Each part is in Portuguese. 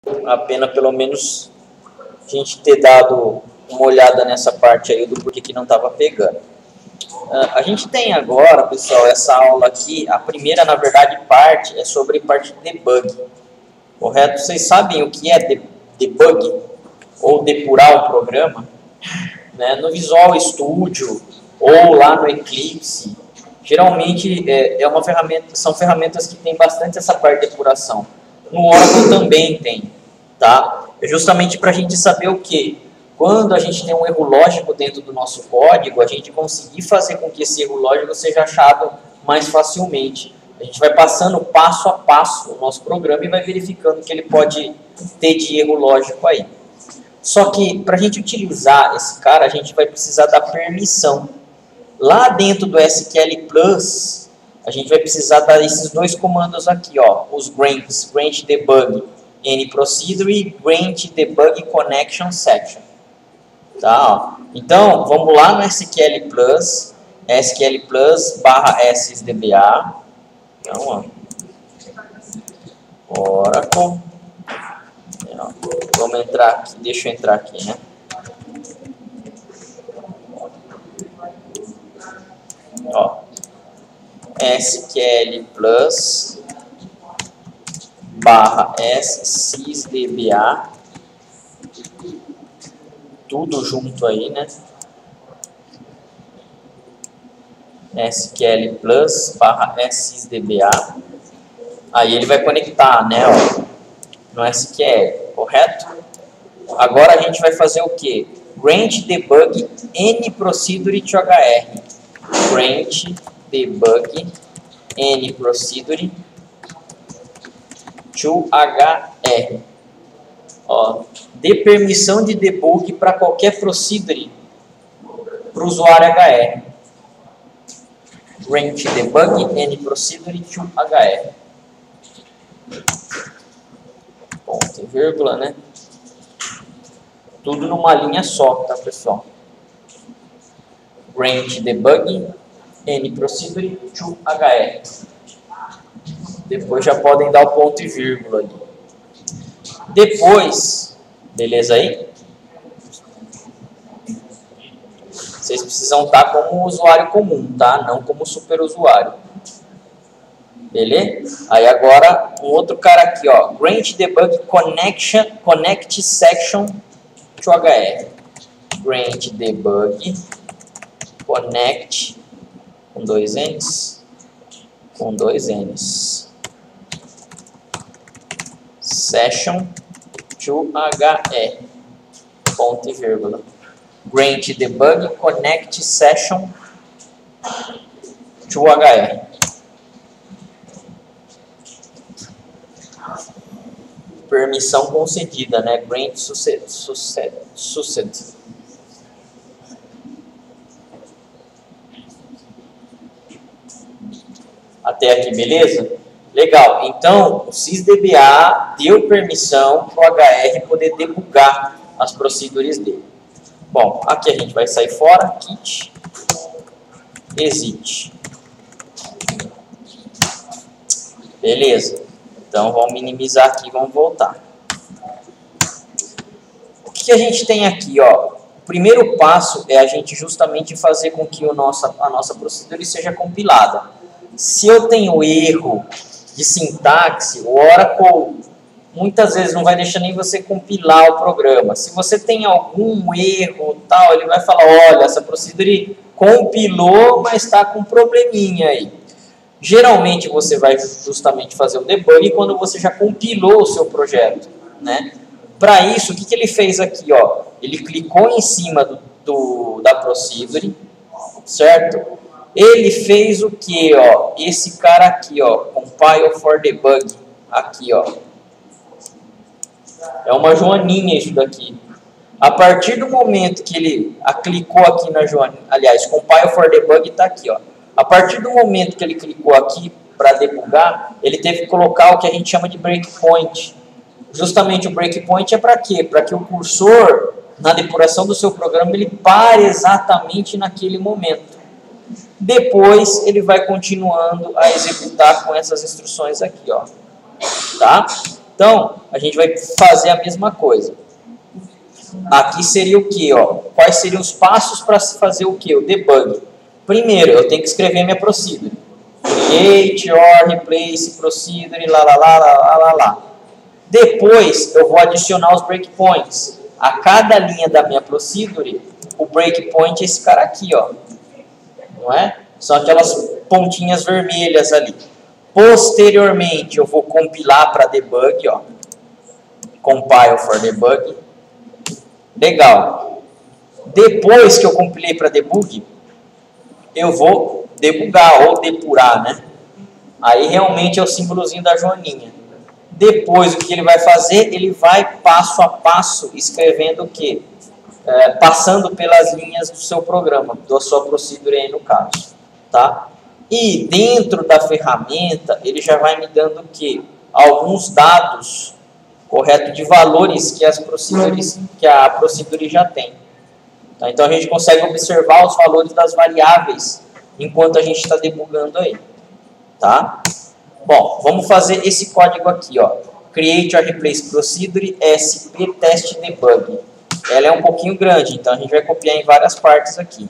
a pena pelo menos a gente ter dado uma olhada nessa parte aí do porquê que não estava pegando. A gente tem agora, pessoal, essa aula aqui, a primeira, na verdade, parte é sobre parte de debug, correto? Vocês sabem o que é debug ou depurar o programa? Né? No Visual Studio ou lá no Eclipse, geralmente são ferramentas que têm bastante essa parte de depuração. No Oracle também tem, tá? É justamente para a gente saber o que? Quando a gente tem um erro lógico dentro do nosso código, a gente conseguir fazer com que esse erro lógico seja achado mais facilmente. A gente vai passando passo a passo o nosso programa e vai verificando o que ele pode ter de erro lógico aí. Só que para a gente utilizar esse cara, a gente vai precisar da permissão. Lá dentro do SQL Plus, a gente vai precisar dar esses dois comandos aqui, ó, os grants, grant debug any procedure e grant debug connection section. Tá, ó. Então, vamos lá no SQL Plus /sdba. Então, ó, Oracle. Vamos entrar aqui, deixa eu entrar aqui, né? Ó, SQL Plus /sysdba, tudo junto aí, né? SQL Plus /sysdba. Aí ele vai conectar, né? Ó, no SQL, correto? Agora a gente vai fazer o que? Grant debug any procedure to HR. Grant debug any procedure to HR. Ó, dê permissão de debug para qualquer procedure para o usuário HR. Grant debug any procedure to HR. Ponto e vírgula, né? Tudo numa linha só, tá, pessoal? Grant debug any procedure to HR. Depois já podem dar o ponto e vírgula ali. Depois, beleza aí? Vocês precisam estar como usuário comum, tá? Não como super usuário. Beleza? Aí agora, um outro cara aqui, ó. Grant debug connect section to HR. Grant debug connect com dois N's. Com dois N's. Session to HR. Ponto e vírgula. Grant debug connect session to HR. Permissão concedida, né? Grant succeed. Até aqui, beleza? Legal. Então, o SysDBA deu permissão para o HR poder debugar as procedures dele. Bom, aqui a gente vai sair fora. Quit. Exit. Beleza. Então, vamos minimizar aqui e vamos voltar. O que a gente tem aqui, ó? O primeiro passo é a gente justamente fazer com que a nossa procedure seja compilada. Se eu tenho erro de sintaxe, o Oracle muitas vezes não vai deixar nem você compilar o programa. Se você tem algum erro, tal, ele vai falar, olha, essa procedure compilou, mas está com um probleminha aí. Geralmente você vai justamente fazer o debug quando você já compilou o seu projeto, né? Para isso, o que ele fez aqui, ó? Ele clicou em cima da procedure, certo? Ele fez o que, ó? Esse cara aqui, ó, compile for debug, aqui, ó. É uma joaninha isso daqui. A partir do momento que ele clicou aqui na joaninha, aliás, compile for debug está aqui, ó. A partir do momento que ele clicou aqui para debugar, ele teve que colocar o que a gente chama de breakpoint. Justamente o breakpoint é para quê? Para que o cursor, na depuração do seu programa, ele pare exatamente naquele momento. Depois, ele vai continuando a executar com essas instruções aqui, ó. Tá? Então, a gente vai fazer a mesma coisa. Aqui seria o que? Quais seriam os passos para se fazer o que? O debug. Primeiro, eu tenho que escrever minha procedure. Create, or, replace, procedure, lá. Depois, eu vou adicionar os breakpoints. A cada linha da minha procedure, o breakpoint é esse cara aqui, ó. Não é? São aquelas pontinhas vermelhas ali. Posteriormente, eu vou compilar para debug, ó. Compile for debug. Legal. Depois que eu compilei para debug, eu vou debugar ou depurar, né? Aí realmente é o símbolozinho da joaninha. Depois, o que ele vai fazer? Ele vai passo a passo escrevendo o quê? Passando pelas linhas do seu programa, da sua procedure aí no caso, tá? E dentro da ferramenta, ele já vai me dando o quê? Alguns dados, correto, de valores que a procedure já tem. Tá? Então, a gente consegue observar os valores das variáveis enquanto a gente está debugando aí, tá? Bom, vamos fazer esse código aqui, ó. Create or replace procedure sp test debug. Ela é um pouquinho grande, então a gente vai copiar em várias partes aqui.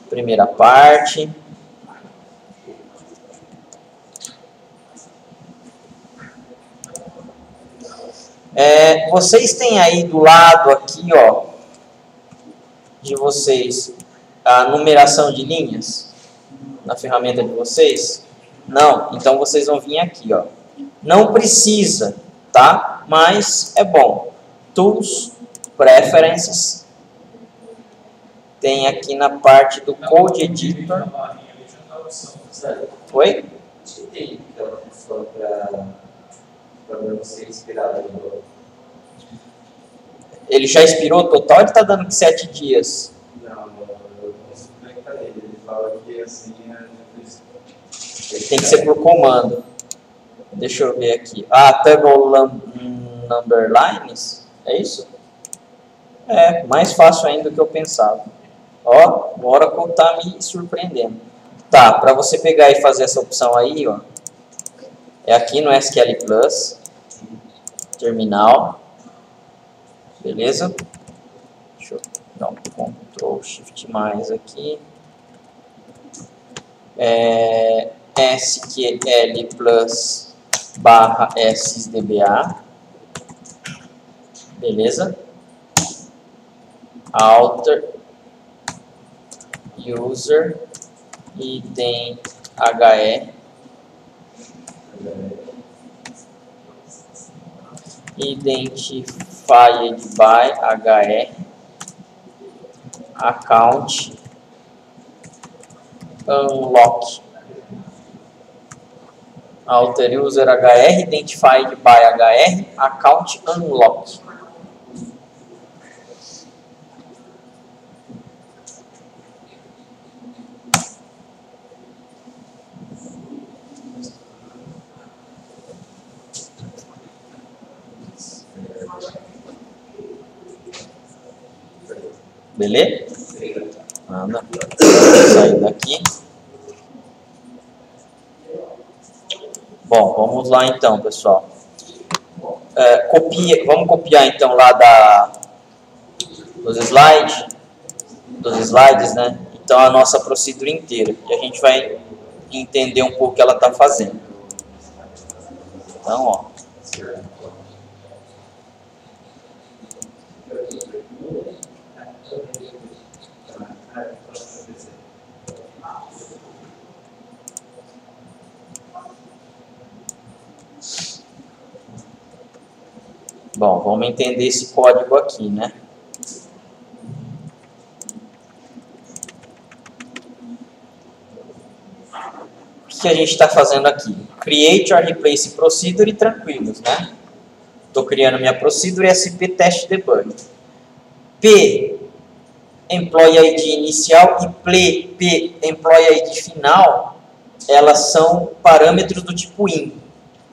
Primeira parte. Vocês têm aí do lado aqui, ó, de vocês, a numeração de linhas na ferramenta de vocês? Não, então vocês vão vir aqui, ó. Não precisa, tá? Mas é bom. Tools, Preferences. Tem aqui na parte do Code Editor. Oi? Ele já expirou total ou ele está dando que 7 dias? Não, eu posso conectar ele. Ele fala que assim tem que ser por comando. Deixa eu ver aqui. Table number lines? É isso? Mais fácil ainda do que eu pensava. Ó, o Oracle tá me surpreendendo. Tá, para você pegar e fazer essa opção aí, ó. É aqui no SQL Plus. Terminal. Beleza? Deixa eu dar um Ctrl Shift mais aqui. SQL Plus /sysdba. Beleza? Alter user item HE identified by HE account unlock. Alter user HR identified by HR account unlock. Beleza? Anda. Sair daqui. Bom, vamos lá então, pessoal. Vamos copiar então lá dos slides, né? Então a nossa procedura inteira. E a gente vai entender um pouco o que ela está fazendo. Então, ó. Bom, vamos entender esse código aqui, né? O que a gente está fazendo aqui? Create or replace procedure tranquilos, né? Estou criando minha procedure SP test debug. P, employee ID inicial e P, employee ID final, elas são parâmetros do tipo in.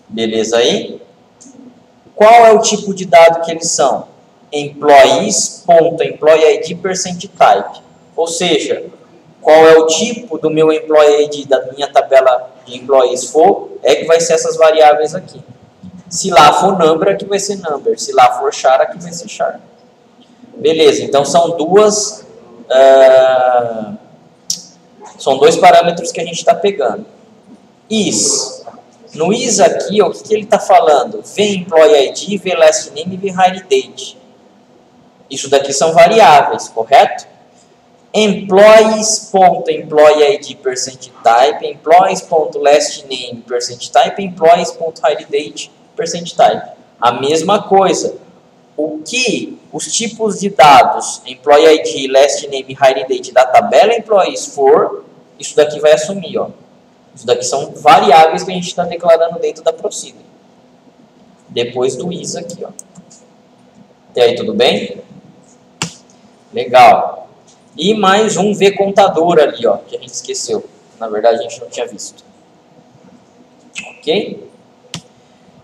Beleza aí? Qual é o tipo de dado que eles são? Employees.employeeID%type. Ou seja, qual é o tipo do meu employee ID da minha tabela de employees for, é que vai ser essas variáveis aqui. Se lá for number, aqui vai ser number. Se lá for char, aqui vai ser char. Beleza, então são dois parâmetros que a gente está pegando. Is. No is aqui, ó, o que ele está falando? V employee ID, V last name e V hire date. Isso daqui são variáveis, correto? Employees.employee_id %type, employees.lastname %type, employees.hiredate %type. A mesma coisa. O que os tipos de dados employee ID, last name e hiredate da tabela employees for, isso daqui vai assumir, ó. Isso daqui são variáveis que a gente está declarando dentro da procedure. Depois do is aqui, ó. Até aí tudo bem? Legal. E mais um V contador ali, ó, que a gente esqueceu. Na verdade, a gente não tinha visto. Ok?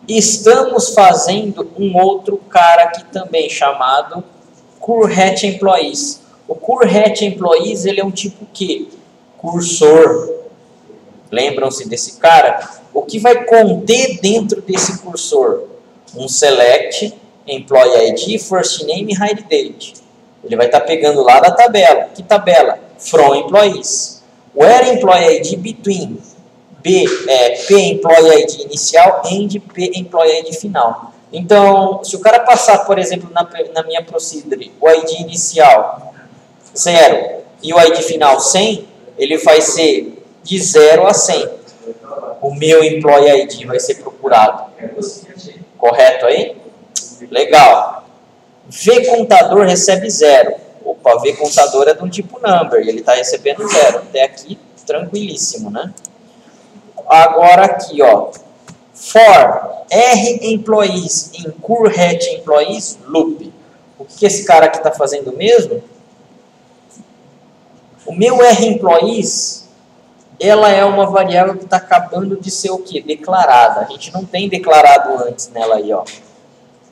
Estamos fazendo um outro cara aqui também, chamado current employees. O current employees, ele é um tipo que? Cursor. Lembram-se desse cara? O que vai conter dentro desse cursor? Um select, employee ID, first name e hire date. Ele vai estar pegando lá da tabela. Que tabela? From employees. Where employee ID between P employee ID inicial and P employee ID final. Então, se o cara passar, por exemplo, na minha procedure, o ID inicial 0 e o ID final 100, ele vai ser de 0 a 100. O meu employee ID vai ser procurado. Correto aí? Legal. V contador recebe 0. Opa, V contador é de um tipo number, e ele está recebendo 0. Até aqui, tranquilíssimo, né? Agora aqui, ó. For R employees in current employees loop. O que esse cara aqui está fazendo mesmo? O meu R employees, ela é uma variável que está acabando de ser o quê? Declarada. A gente não tem declarado antes nela aí, ó.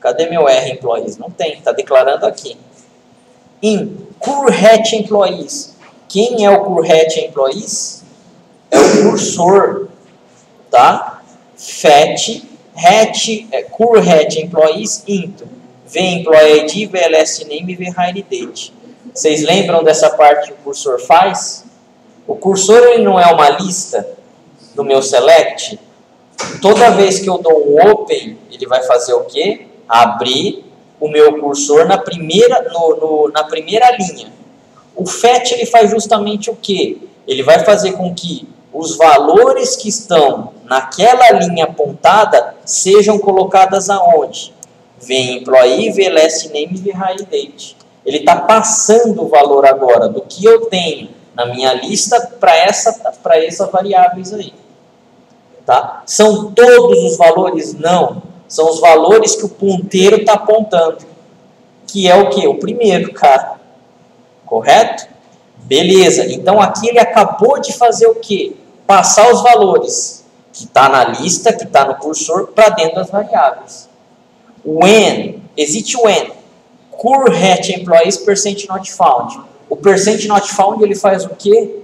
Cadê meu R employees? Não tem, está declarando aqui. In current employees. Quem é o current employees? É o cursor, tá? Current employees into V employee ID, V last name e V hire date. Vocês lembram dessa parte que o cursor faz? O cursor, ele não é uma lista do meu select. Toda vez que eu dou um open, ele vai fazer o quê? Abrir o meu cursor na primeira linha. O fetch, ele faz justamente o quê? Ele vai fazer com que os valores que estão naquela linha apontada sejam colocadas aonde? V employee, V last name e V hire date. Ele está passando o valor agora do que eu tenho na minha lista para essas variáveis aí. Tá? São todos os valores? Não. São os valores que o ponteiro está apontando. Que é o quê? O primeiro, cara. Correto? Beleza. Então aqui ele acabou de fazer o quê? Passar os valores que está na lista, que está no cursor, para dentro das variáveis. When, existe when, current employees % not found. O % not found, ele faz o quê?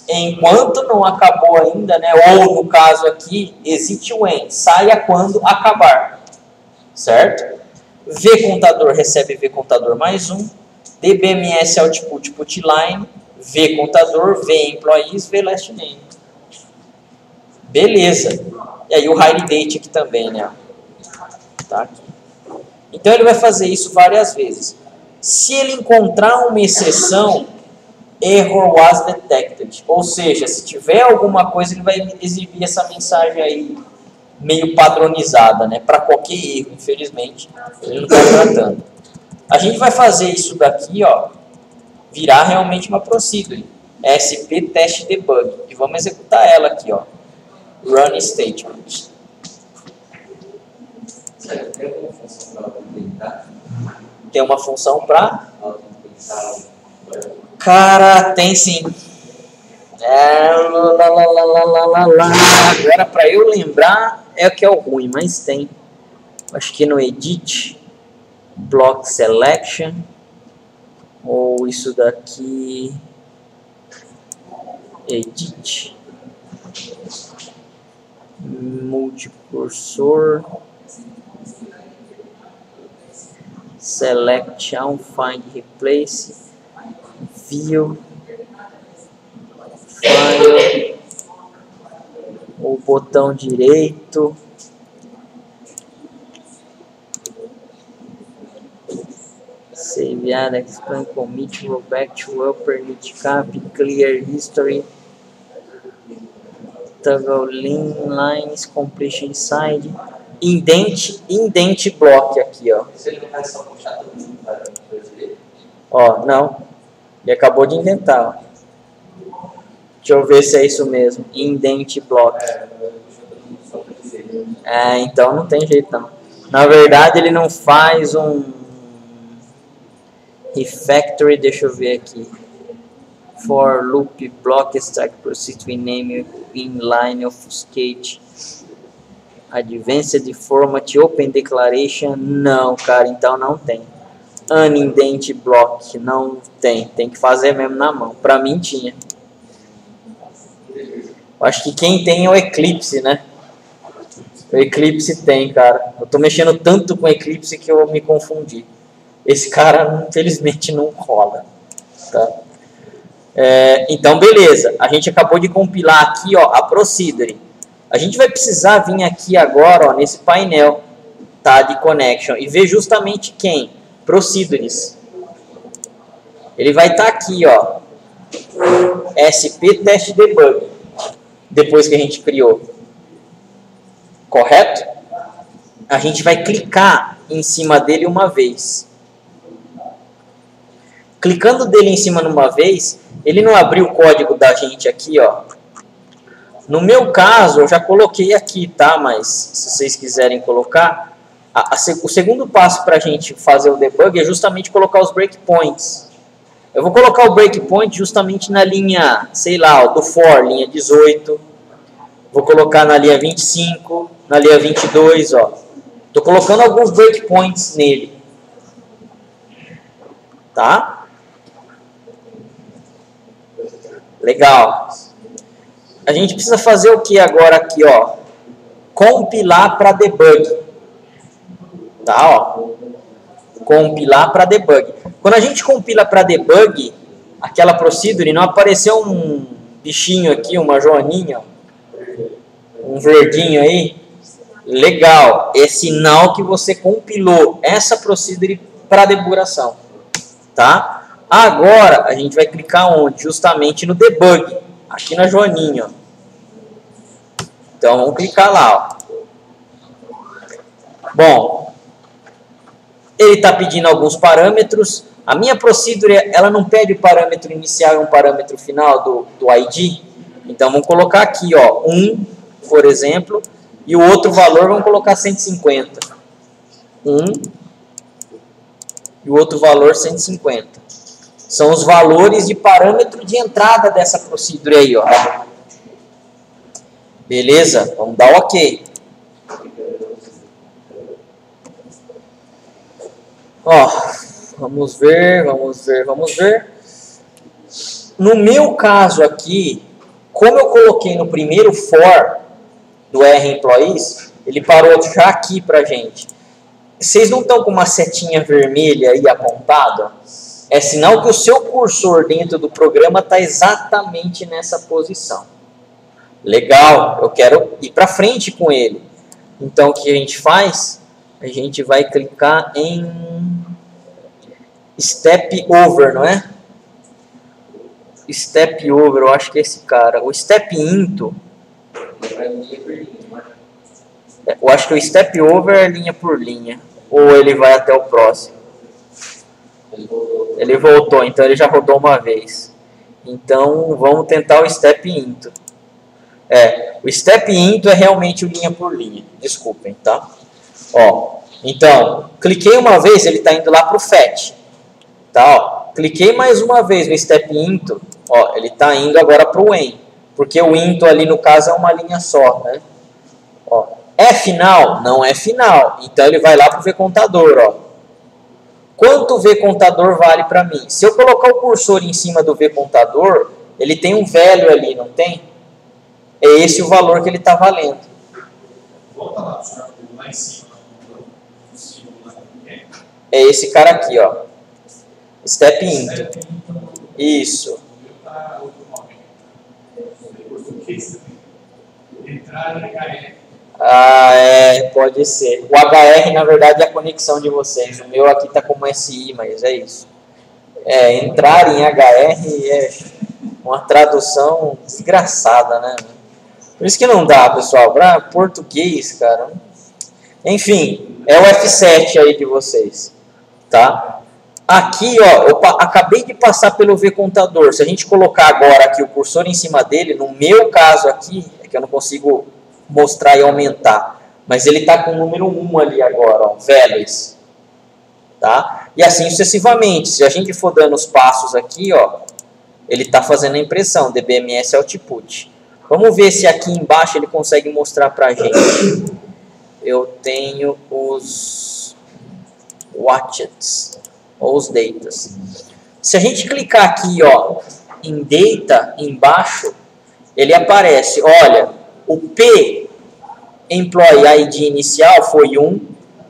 Enquanto não acabou ainda, né? Ou no caso aqui, existe when, saia quando acabar. Certo? V contador recebe V contador mais 1. DBMS output putline, V contador, V employees, V last name. Beleza. E aí o hire date aqui também, né? Tá aqui. Então ele vai fazer isso várias vezes. Se ele encontrar uma exceção, error was detected. Ou seja, se tiver alguma coisa, ele vai exibir essa mensagem aí meio padronizada, né? Para qualquer erro, infelizmente, ele não está tratando. A gente vai fazer isso daqui, ó, virar realmente uma procedure. SP test debug. E vamos executar ela aqui, ó. Run statement. Tem uma função para? Cara, tem sim. Agora, para eu lembrar, é o que é o ruim, mas tem. Acho que no edit, block selection, ou isso daqui, edit, multicursor, select all, find, replace, view, file, o botão direito, save as, expand, commit, rollback to upper, lit cap, clear history, toggle lines, completion side, indent block aqui, ó. Se ele não faz só puxar todo mundo para o direito? Ó, não. Ele acabou de inventar, ó. Deixa eu ver se é isso mesmo. Indent block. Então não tem jeito não. Na verdade ele não faz um refactory, deixa eu ver aqui. For loop block stack proceed to name inline obfuscate advanced format open declaration. Não, cara, então não tem. Unindent block não tem. Tem que fazer mesmo na mão. Pra mim tinha. Eu acho que quem tem é o Eclipse, né? O Eclipse tem, cara. Eu tô mexendo tanto com o Eclipse que eu me confundi. Esse cara, infelizmente, não rola. Tá? Então, beleza. A gente acabou de compilar aqui, ó, a procedure. A gente vai precisar vir aqui agora, ó, nesse painel, tá, de connection e ver justamente quem? Procedures. Ele vai estar aqui, ó, SP test debug. Depois que a gente criou. Correto? A gente vai clicar em cima dele uma vez. Clicando dele em cima uma vez, ele não abriu o código da gente aqui, ó. No meu caso, eu já coloquei aqui, tá? Mas se vocês quiserem colocar, o segundo passo para a gente fazer o debug é justamente colocar os breakpoints. Eu vou colocar o breakpoint justamente na linha, sei lá, ó, do for, linha 18. Vou colocar na linha 25, na linha 22, ó. Tô colocando alguns breakpoints nele. Tá? Legal. A gente precisa fazer o que agora aqui, ó? Compilar para debug. Tá, ó. Compilar para debug. Quando a gente compila para debug, aquela procedure, não apareceu um bichinho aqui, uma joaninha, um verdinho aí? Legal. É sinal que você compilou essa procedure para debugação. Tá? Agora, a gente vai clicar onde? Justamente no debug. Aqui na joaninha, ó. Então, vamos clicar lá, ó. Bom, ele está pedindo alguns parâmetros. A minha procedure, ela não pede o parâmetro inicial e um parâmetro final do ID. Então, vamos colocar aqui, ó, 1, por exemplo, e o outro valor vamos colocar 150. 1 e o outro valor 150. São os valores de parâmetro de entrada dessa procedure aí, ó. Beleza? Vamos dar OK. Ó, vamos ver. No meu caso aqui, como eu coloquei no primeiro for do R-Employees, ele parou já aqui pra gente. Vocês não estão com uma setinha vermelha aí apontada? É sinal que o seu cursor dentro do programa está exatamente nessa posição. Legal, eu quero ir para frente com ele. Então, o que a gente faz? A gente vai clicar em Step Over, não é? Step Over, eu acho que é esse cara. O Step Into, eu acho que o Step Over é linha por linha. Ou ele vai até o próximo. Ele voltou, então ele já rodou uma vez. Então, vamos tentar o Step Into. O Step Into é realmente o linha por linha. Desculpem, tá? Ó, então, cliquei uma vez, ele está indo lá para o Fetch. Tá, ó. Cliquei mais uma vez no Step Into, ó, ele está indo agora para o When. Porque o Into ali no caso é uma linha só, né? Ó, é final? Não é final. Então ele vai lá para o VContador, ó. Quanto o VContador vale para mim? Se eu colocar o cursor em cima do VContador, ele tem um value ali, não tem? É esse o valor que ele está valendo. Volta lá, lá em cima. É esse cara aqui, ó. Step into. Isso. Entrar em HR. Ah, pode ser. O HR, na verdade, é a conexão de vocês. O meu aqui tá como SI, mas é isso. Entrar em HR é uma tradução desgraçada, né? Por isso que não dá, pessoal. Para português, cara. Enfim, é o F7 aí de vocês, tá? Aqui, ó, eu acabei de passar pelo V contador. Se a gente colocar agora aqui o cursor em cima dele, no meu caso aqui, é que eu não consigo mostrar e aumentar, mas ele está com o número 1 ali agora, ó, values, tá? E assim sucessivamente. Se a gente for dando os passos aqui, ó, ele está fazendo a impressão, DBMS Output. Vamos ver se aqui embaixo ele consegue mostrar para a gente. Eu tenho os watches, ou os datas. Se a gente clicar aqui, ó, em data, embaixo, ele aparece, olha, o P Employee ID inicial foi 1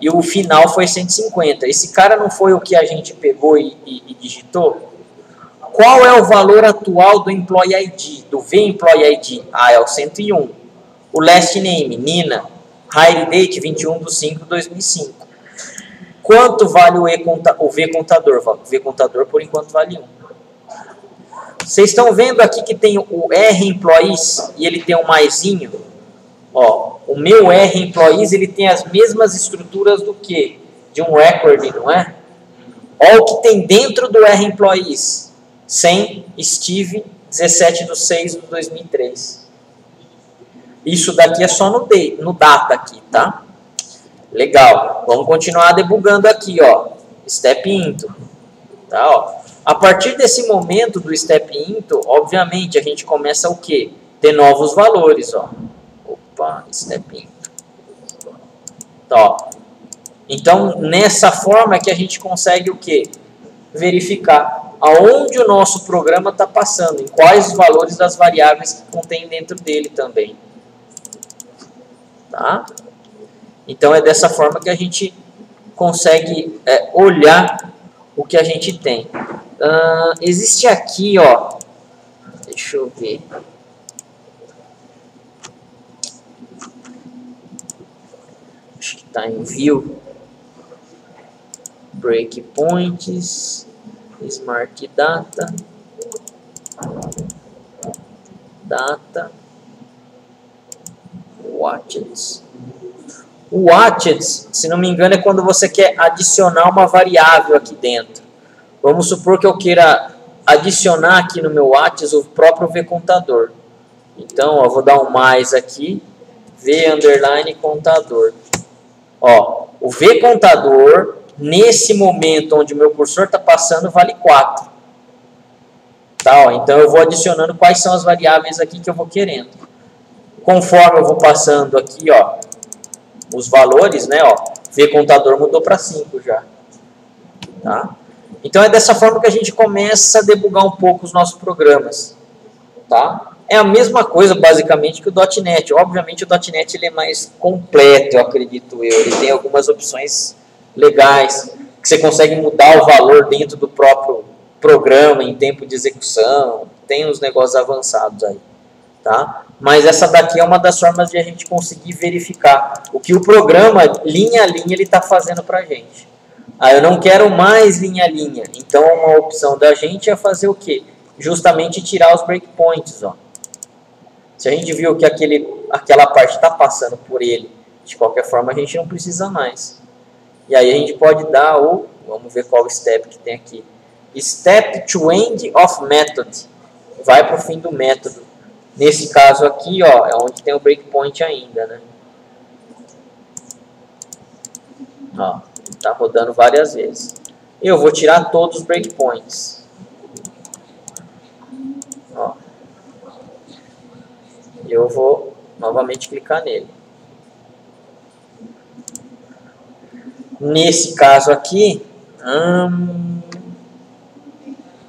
e o final foi 150. Esse cara não foi o que a gente pegou e digitou? Qual é o valor atual do Employee ID, do V Employee ID? Ah, é o 101. O last name, Nina. Hire date, 21/5/2005. Quanto vale o V contador? O V contador, por enquanto, vale 1. Vocês estão vendo aqui que tem o R Employees e ele tem um maisinho? Ó, o meu R Employees, ele tem as mesmas estruturas do que? De um record, não é? Olha o que tem dentro do R Employees. Sem Steve, 17/6/2003. Isso daqui é só no data aqui, tá? Legal. Vamos continuar debugando aqui, ó. Step into. Tá, ó. A partir desse momento do step into, obviamente, a gente começa o quê? Ter novos valores, ó. Opa, step into. Tá, ó. Então, nessa forma é que a gente consegue o quê? Verificar aonde o nosso programa está passando, em quais os valores das variáveis que contém dentro dele também. Tá? Então, é dessa forma que a gente consegue olhar o que a gente tem. Existe aqui, ó, deixa eu ver. Acho que está em View. Breakpoints, Smart Data, Data, Watches. O Watches, se não me engano, é quando você quer adicionar uma variável aqui dentro. Vamos supor que eu queira adicionar aqui no meu Watches o próprio V contador. Então, ó, vou dar um mais aqui, V underline contador. Ó, o V contador, nesse momento onde o meu cursor está passando, vale 4. Tá, ó, então, eu vou adicionando quais são as variáveis aqui que eu vou querendo. Conforme eu vou passando aqui, ó, os valores, né, ó, V contador mudou para 5 já. Tá? Então, é dessa forma que a gente começa a debugar um pouco os nossos programas. Tá? É a mesma coisa, basicamente, que o .NET. Obviamente, o .NET ele é mais completo, eu acredito eu. Ele tem algumas opções legais, que você consegue mudar o valor dentro do próprio programa, em tempo de execução. Tem uns negócios avançados aí. Tá? Mas essa daqui é uma das formas de a gente conseguir verificar o que o programa, linha a linha, ele está fazendo para a gente. Eu não quero mais linha a linha. Então, uma opção da gente é fazer o quê? Justamente tirar os breakpoints. Ó. Se a gente viu que aquela parte está passando por ele, de qualquer forma, a gente não precisa mais. E aí a gente pode dar o... Vamos ver qual step que tem aqui. Step to end of method. Vai para o fim do método. Nesse caso aqui, ó, é onde tem o breakpoint ainda, né? Ó, está rodando várias vezes. Eu vou tirar todos os breakpoints. Ó. Eu vou novamente clicar nele. Nesse caso aqui,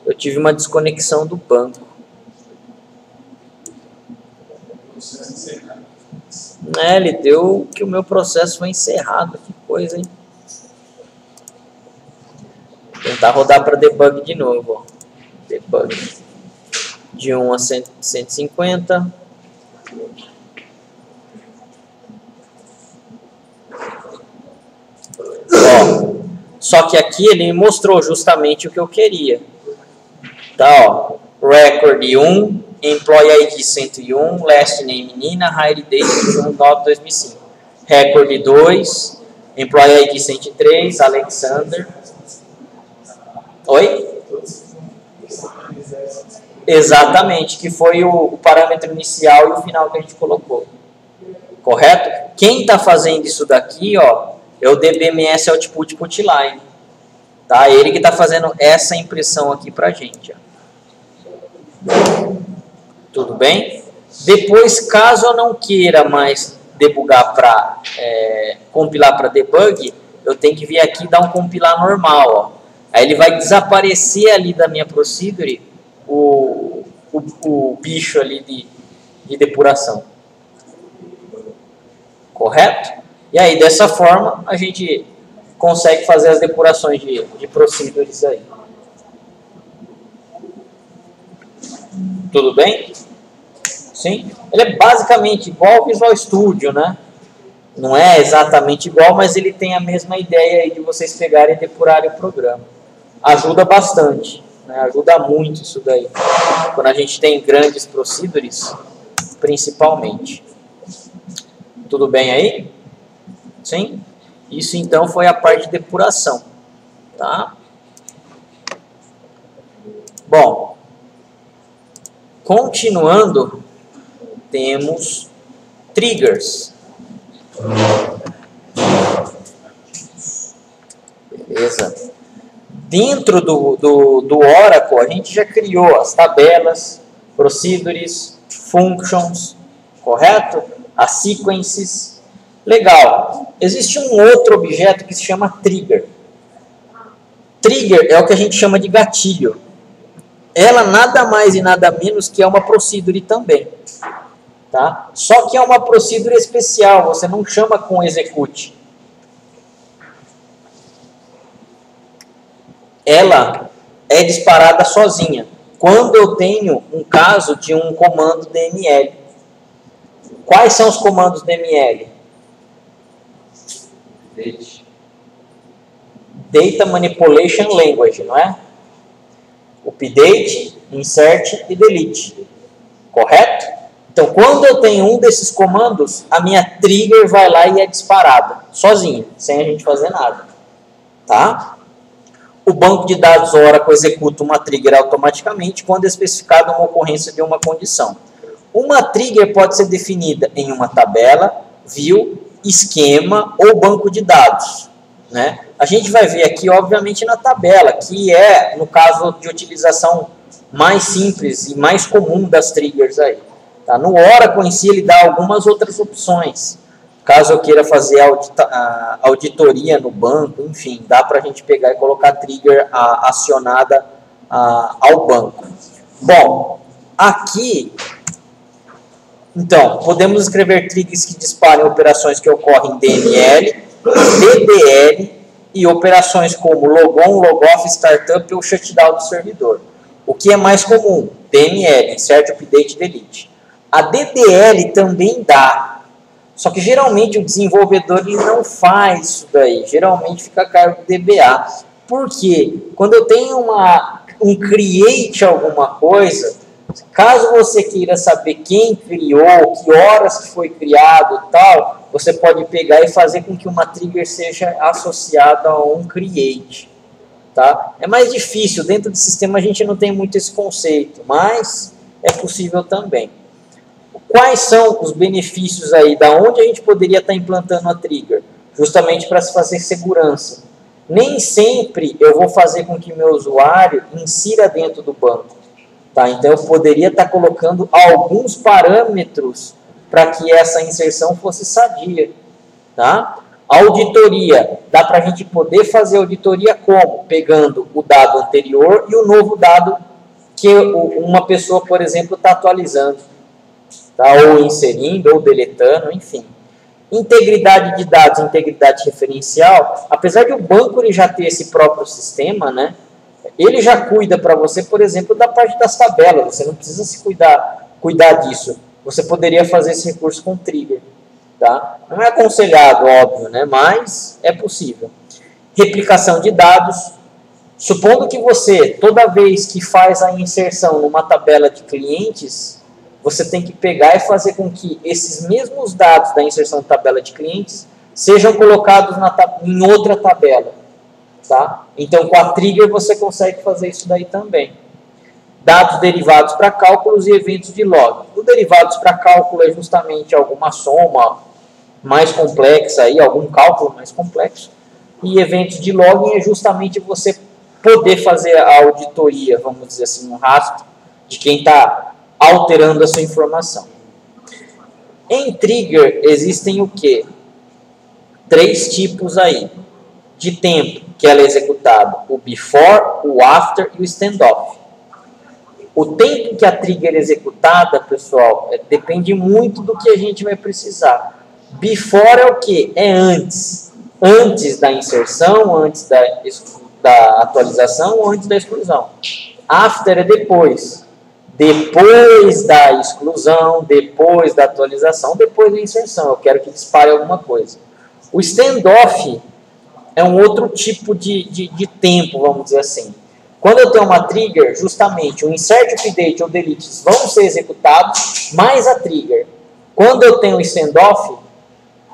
eu tive uma desconexão do banco. Ele deu que o meu processo foi encerrado. Que coisa, hein? Vou tentar rodar para debug de novo. Ó. Debug. De 1 a 150. Ó, só que aqui ele me mostrou justamente o que eu queria. Tá, ó. Record 1, Employee ID 101, Last Name Nina, Hire Date 21/9/2005. Record 2, Employee ID 103, Alexander. Oi? Exatamente, que foi o parâmetro inicial e o final que a gente colocou. Correto? Quem está fazendo isso daqui, ó, é o DBMS Output Putline. Tá? Ele que está fazendo essa impressão aqui para a gente. Ó. Tudo bem? Depois, caso eu não queira mais debugar para compilar para debug, eu tenho que vir aqui e dar um compilar normal. Ó. Aí ele vai desaparecer ali da minha procedure o bicho ali de depuração. Correto? E aí, dessa forma, a gente consegue fazer as depurações de procedures aí. Tudo bem? Sim? Ele é basicamente igual ao Visual Studio, né? Não é exatamente igual, mas ele tem a mesma ideia aí de vocês pegarem e depurarem o programa. Ajuda bastante, né? Ajuda muito isso daí. Quando a gente tem grandes procedures, principalmente. Tudo bem aí? Sim? Isso então foi a parte de depuração. Tá? Bom, continuando, temos triggers. Beleza? Dentro do Oracle, a gente já criou as tabelas, procedures, functions, correto? As sequences. Legal. Existe um outro objeto que se chama trigger. Trigger é o que a gente chama de gatilho. Ela nada mais e nada menos que é uma procedure também. Tá? Só que é uma procedure especial, você não chama com execute. Ela é disparada sozinha. Quando eu tenho um caso de um comando DML. Quais são os comandos DML? Data Manipulation Language, não é? Update, Insert e Delete. Correto? Então, quando eu tenho um desses comandos, a minha trigger vai lá e é disparada, sozinha, sem a gente fazer nada. Tá? O banco de dados Oracle executa uma trigger automaticamente quando é especificada uma ocorrência de uma condição. Uma trigger pode ser definida em uma tabela, view, esquema ou banco de dados. Né? A gente vai ver aqui, obviamente, na tabela, que é, no caso de utilização mais simples e mais comum das triggers aí. Tá? No Oracle em si, ele dá algumas outras opções. Caso eu queira fazer auditoria no banco, enfim, dá para a gente pegar e colocar trigger acionada ao banco. Bom, aqui, então, podemos escrever triggers que disparem operações que ocorrem em DML, DDL e operações como logon, logoff, startup ou shutdown do servidor. O que é mais comum? DML, Insert, Update, Delete. A DDL também dá, só que geralmente o desenvolvedor ele não faz isso daí, geralmente fica a cargo do DBA. Por quê? Quando eu tenho um create alguma coisa, caso você queira saber quem criou, que horas que foi criado e tal, você pode pegar e fazer com que uma trigger seja associada a um create. Tá? É mais difícil, dentro do sistema a gente não tem muito esse conceito, mas é possível também. Quais são os benefícios aí, da onde a gente poderia estar implantando a trigger? Justamente para se fazer segurança. Nem sempre eu vou fazer com que meu usuário insira dentro do banco. Tá? Então eu poderia estar colocando alguns parâmetros para que essa inserção fosse sadia. Tá? Auditoria, dá para a gente poder fazer auditoria como? Pegando o dado anterior e o novo dado que uma pessoa, por exemplo, está atualizando. Tá? Ou inserindo, ou deletando, enfim. Integridade de dados, integridade referencial, apesar de o banco ele já ter esse próprio sistema, né, ele já cuida para você, por exemplo, da parte das tabelas, você não precisa se cuidar disso. Você poderia fazer esse recurso com trigger. Tá? Não é aconselhado, óbvio, né, mas é possível. Replicação de dados, supondo que você, toda vez que faz a inserção numa tabela de clientes, você tem que pegar e fazer com que esses mesmos dados da inserção de tabela de clientes sejam colocados em outra tabela. Tá? Então, com a trigger, você consegue fazer isso daí também. Dados derivados para cálculos e eventos de log. O derivados para cálculo é justamente alguma soma mais complexa, aí, algum cálculo mais complexo. E eventos de log é justamente você poder fazer a auditoria, vamos dizer assim, um rastro de quem está alterando a sua informação. Em trigger existem o quê? 3 tipos aí de tempo que ela é executada: o before, o after e o standoff. O tempo que a trigger é executada, pessoal, depende muito do que a gente vai precisar. Before é o quê? É antes. Antes da inserção, antes da atualização ou antes da exclusão. After é depois. Depois da exclusão, depois da atualização, depois da inserção. Eu quero que dispare alguma coisa. O standoff é um outro tipo de tempo, vamos dizer assim. Quando eu tenho uma trigger, justamente o insert, update ou delete vão ser executados, mais a trigger. Quando eu tenho o standoff,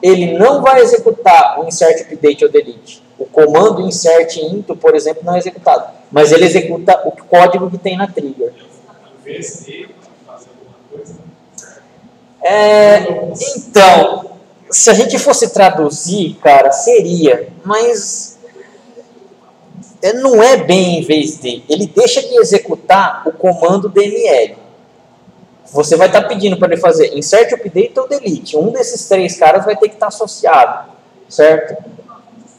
ele não vai executar o insert, update ou delete. O comando insert into, por exemplo, não é executado. Mas ele executa o código que tem na trigger. Então, se a gente fosse traduzir, cara, seria, mas não é bem em vez de. Ele deixa de executar o comando DML. Você vai estar pedindo para ele fazer insert, update ou delete. Um desses 3 caras vai ter que estar associado, certo?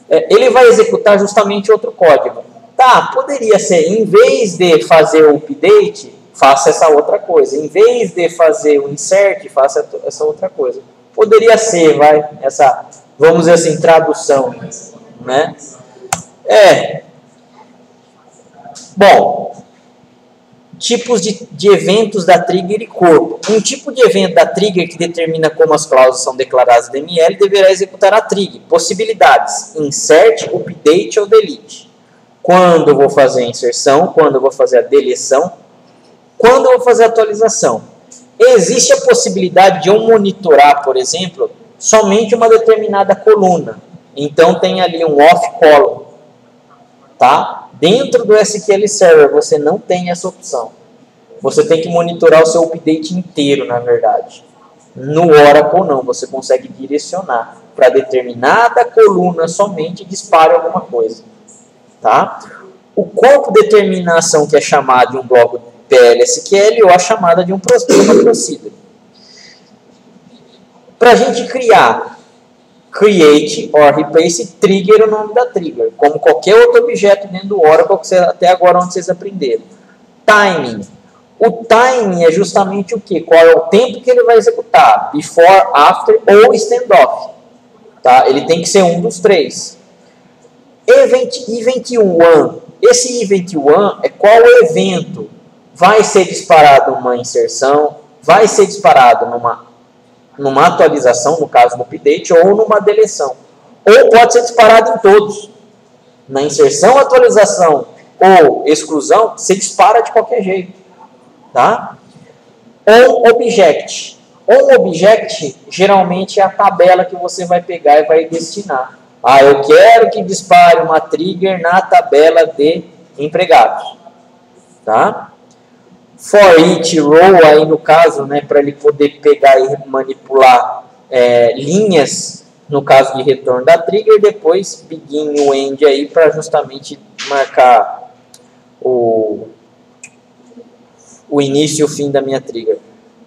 Ele vai executar justamente outro código. Tá, poderia ser, em vez de fazer o update, faça essa outra coisa. Em vez de fazer o insert, faça essa outra coisa. Poderia ser, essa, vamos dizer assim, tradução, né? Bom, tipos de eventos da trigger e corpo. Um tipo de evento da trigger que determina como as cláusulas são declaradas no DML deverá executar a trigger. Possibilidades: insert, update ou delete. Quando eu vou fazer a inserção, quando eu vou fazer a deleção, quando eu vou fazer a atualização. Existe a possibilidade de eu monitorar, por exemplo, somente uma determinada coluna. Então tem ali um off column. Tá? Dentro do SQL Server você não tem essa opção. Você tem que monitorar o seu update inteiro, na verdade. No Oracle não, você consegue direcionar para determinada coluna somente dispare alguma coisa. Tá? O corpo de determinação que é chamado de um bloco PLSQL ou a chamada de um procedure. Para a gente criar create or replace trigger o nome da trigger, como qualquer outro objeto dentro do Oracle que até agora onde vocês aprenderam. Timing. O timing é justamente o que? Qual é o tempo que ele vai executar? Before, after ou standoff. Tá? Ele tem que ser um dos 3. Event 1. Esse Event 1 é qual evento vai ser disparado numa inserção, vai ser disparado numa atualização, no caso do update, ou numa deleção. Ou pode ser disparado em todos. Na inserção, atualização ou exclusão, você dispara de qualquer jeito. Tá? OnObject. OnObject geralmente é a tabela que você vai pegar e vai destinar. Eu quero que dispare uma trigger na tabela de empregados. Tá? For each row, aí no caso, né, para ele poder pegar e manipular linhas, no caso de retorno da trigger, depois begin e o end aí para justamente marcar o início e o fim da minha trigger.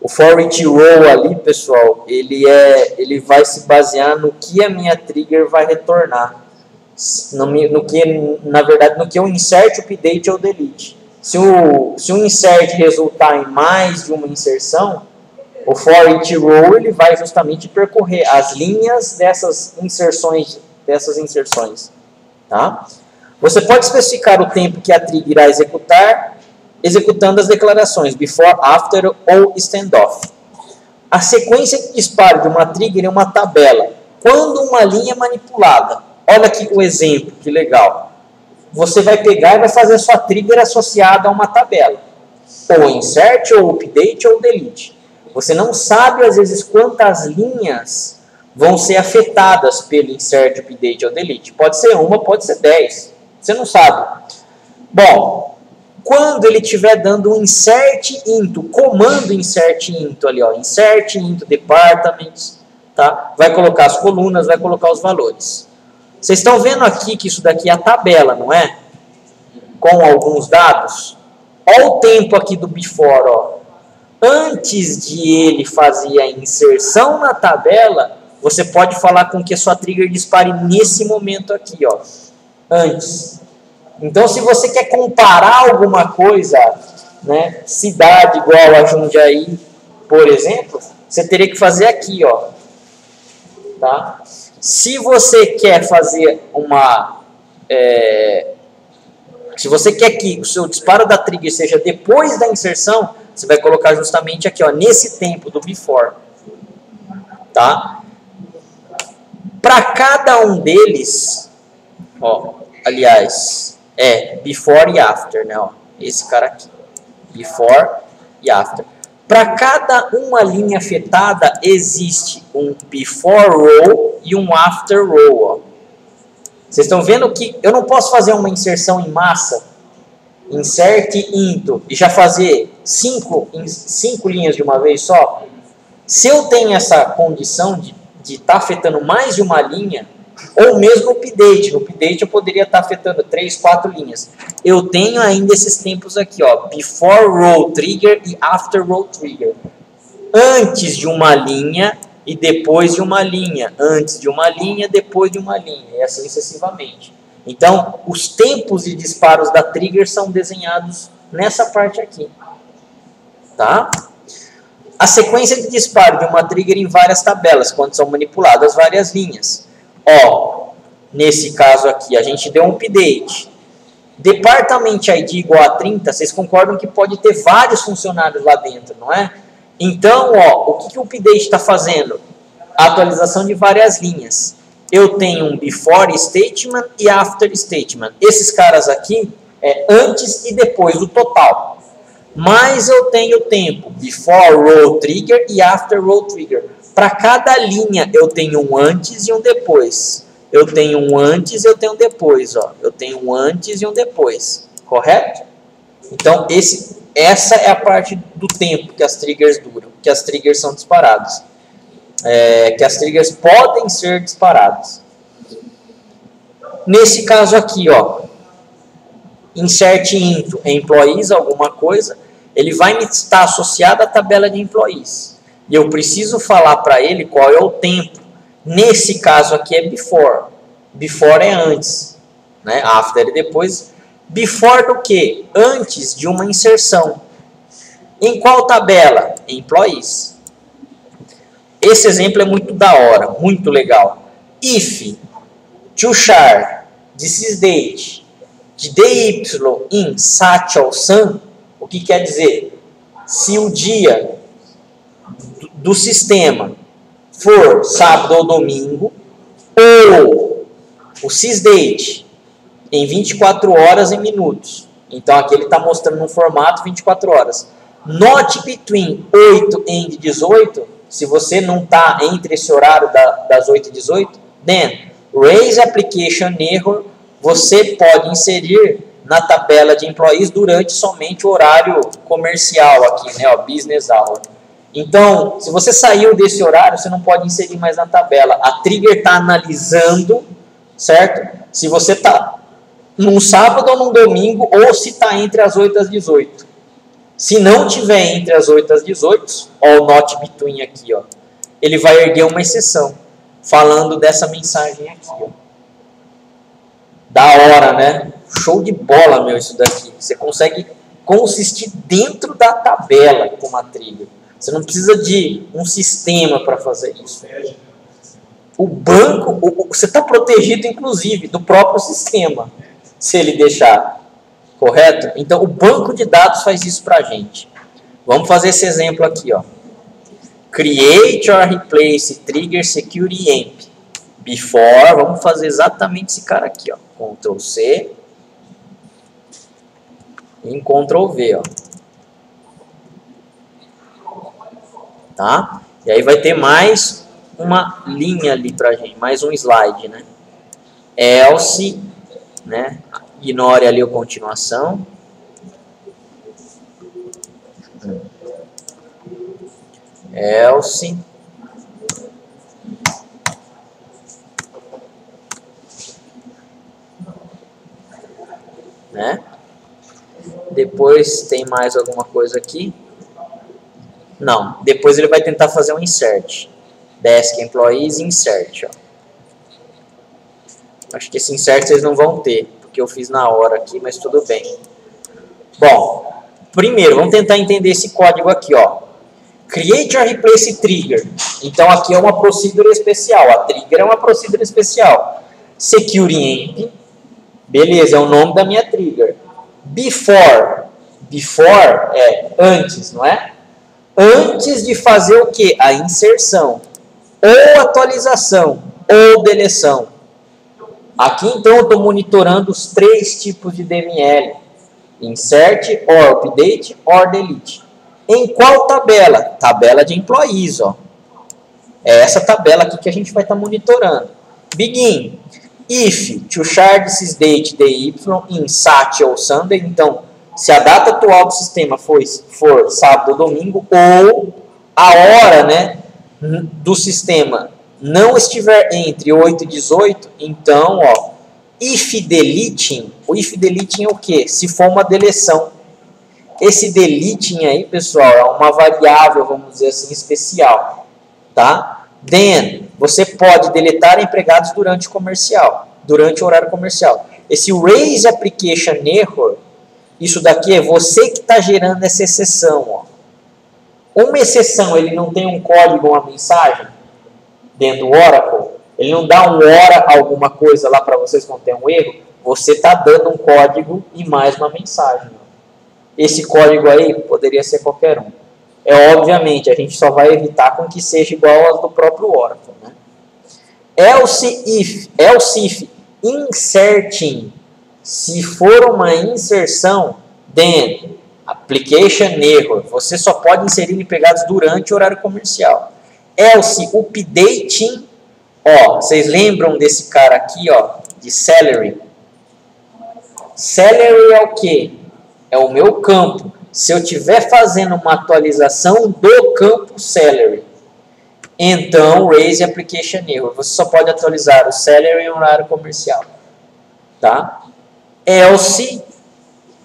O for each row ali, pessoal, ele vai se basear no que a minha trigger vai retornar. Na verdade, no que eu insert, update ou delete. Se o insert resultar em mais de uma inserção, O for each row, ele vai justamente percorrer as linhas dessas inserções, tá? Você pode especificar o tempo que a trigger irá executar, executando as declarações before, after ou standoff. A sequência de disparo de uma trigger é uma tabela. Quando uma linha é manipulada, olha aqui o exemplo, que legal. Você vai pegar e vai fazer a sua trigger associada a uma tabela. Ou insert, ou update, ou delete. Você não sabe, às vezes, quantas linhas vão ser afetadas pelo insert, update ou delete. Pode ser uma, pode ser 10. Você não sabe. Bom, quando ele estiver dando um insert into, comando insert into ali, ó, insert into departments, tá? Vai colocar as colunas, vai colocar os valores. Vocês estão vendo aqui que isso daqui é a tabela, não é? Com alguns dados. Olha o tempo aqui do before, ó. Antes de ele fazer a inserção na tabela, você pode falar com que a sua trigger dispare nesse momento aqui, ó. Antes. Então, se você quer comparar alguma coisa, né, cidade igual a Jundiaí, por exemplo, você teria que fazer aqui, ó. Tá? Se você quer fazer uma... se você quer que o seu disparo da trigger seja depois da inserção, você vai colocar justamente aqui, ó, nesse tempo do before. Tá? Para cada um deles, ó, aliás, before e after, né? Ó, esse cara aqui. Before e after. Para cada uma linha afetada, existe um before row e um after row. Ó. Vocês estão vendo que eu não posso fazer uma inserção em massa, insert into, e já fazer 5 linhas de uma vez só? Se eu tenho essa condição de estar afetando mais de uma linha, ou mesmo no update. No update eu poderia estar afetando 3, 4 linhas. Eu tenho ainda esses tempos aqui, ó, before row trigger e after row trigger. Antes de uma linha e depois de uma linha. Antes de uma linha, depois de uma linha. E assim sucessivamente. Então, os tempos de disparos da trigger são desenhados nessa parte aqui. Tá? A sequência de disparo de uma trigger em várias tabelas, quando são manipuladas várias linhas. Ó, nesse caso aqui, a gente deu um update. Department ID igual a 30, vocês concordam que pode ter vários funcionários lá dentro, não é? Então, ó, o que o update está fazendo? Atualização de várias linhas. Eu tenho um before statement e after statement. Esses caras aqui é antes e depois do total. Mas eu tenho tempo before row trigger e after row trigger. Para cada linha eu tenho um antes e um depois. Eu tenho um antes e eu tenho um depois. Ó. Eu tenho um antes e um depois. Correto? Então, essa é a parte do tempo que as triggers duram. Que as triggers são disparadas. Que as triggers podem ser disparadas. Nesse caso aqui, ó, insert into employees, alguma coisa, ele vai me estar associado à tabela de employees. E eu preciso falar para ele qual é o tempo. Nesse caso aqui é before. Before é antes. Né? After é depois. Before do que? Antes de uma inserção. Em qual tabela? Employees. Esse exemplo é muito da hora, muito legal. If to char this is date de dy in such or some, o que quer dizer? Se o dia do sistema for sábado ou domingo, ou o sysdate em 24 horas em minutos. Então aqui ele está mostrando no formato 24 horas. Not between 8 and 18, se você não está entre esse horário das 8 e 18, then raise application error, você pode inserir na tabela de employees durante somente o horário comercial aqui, né, ó, business hour. Então, se você saiu desse horário, você não pode inserir mais na tabela. A trigger está analisando, certo? Se você está num sábado ou num domingo, ou se está entre as 8 e as 18. Se não tiver entre as 8 e as 18, ó, o not between aqui, ó, ele vai erguer uma exceção, falando dessa mensagem aqui, ó. Da hora, né? Show de bola, meu, isso daqui. Você consegue consistir dentro da tabela com uma trigger. Você não precisa de um sistema para fazer isso. O banco, você está protegido, inclusive, do próprio sistema, se ele deixar. Correto? Então, o banco de dados faz isso para a gente. Vamos fazer esse exemplo aqui, ó. Create or replace trigger security amp. Before, vamos fazer exatamente esse cara aqui, ó. Ctrl C e Ctrl V, ó. Tá? E aí vai ter mais uma linha ali pra gente, mais um slide, né? Else, né? Ignore ali a continuação. Else. Né? Depois tem mais alguma coisa aqui? Não. Depois ele vai tentar fazer um insert. Desk Employees Insert. Ó. Acho que esse insert vocês não vão ter, porque eu fiz na hora aqui, mas tudo bem. Bom, primeiro, vamos tentar entender esse código aqui, ó. Create or replace trigger. Então aqui é uma procedure especial. A trigger é uma procedure especial. Security amp. Beleza, é o nome da minha trigger. Before. Before é antes, não é? Antes de fazer o que? A inserção. Ou atualização. Ou deleção. Aqui então eu estou monitorando os três tipos de DML. Insert, or update, or delete. Em qual tabela? Tabela de employees, ó. É essa tabela aqui que a gente vai estar monitorando. Begin. If to shard this date DY in Saturday ou Sunday. Então, se a data atual do sistema for sábado ou domingo, ou a hora, né, do sistema não estiver entre 8 e 18, então, ó, if deleting, o if deleting é o quê? Se for uma deleção. Esse deleting aí, pessoal, é uma variável, vamos dizer assim, especial, tá? Then, você pode deletar empregados durante o horário comercial. Esse raise application error, isso daqui é você que está gerando essa exceção, ó. Uma exceção, ele não tem um código, uma mensagem dentro do Oracle, ele não dá um hora alguma coisa lá para vocês quando tem um erro, você está dando um código e mais uma mensagem. Esse código aí poderia ser qualquer um. Obviamente, a gente só vai evitar com que seja igual ao do próprio Oracle, né? Else if inserting, se for uma inserção, then application error, você só pode inserir empregados durante o horário comercial. Else updating, ó, vocês lembram desse cara aqui, ó, de salary? Salary é o quê? É o meu campo. Se eu estiver fazendo uma atualização do campo salary, então raise application error. Você só pode atualizar o salary em horário comercial. Tá? Else,